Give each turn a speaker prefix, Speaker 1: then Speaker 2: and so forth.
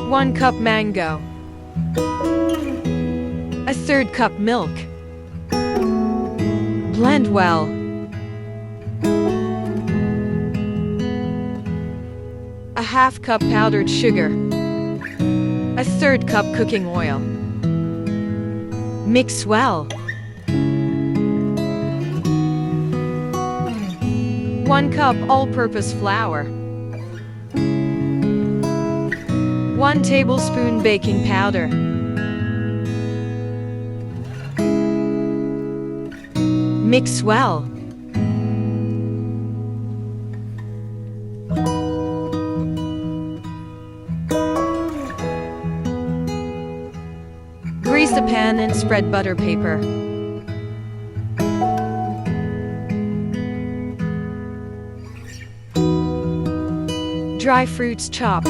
Speaker 1: 1 cup mango. A third cup milk. Blend well. A half cup powdered sugar. A third cup cooking oil. Mix well. 1 cup all-purpose flour. 1 tablespoon baking powder. Mix well. Grease the pan and spread butter paper. Dry fruits chopped.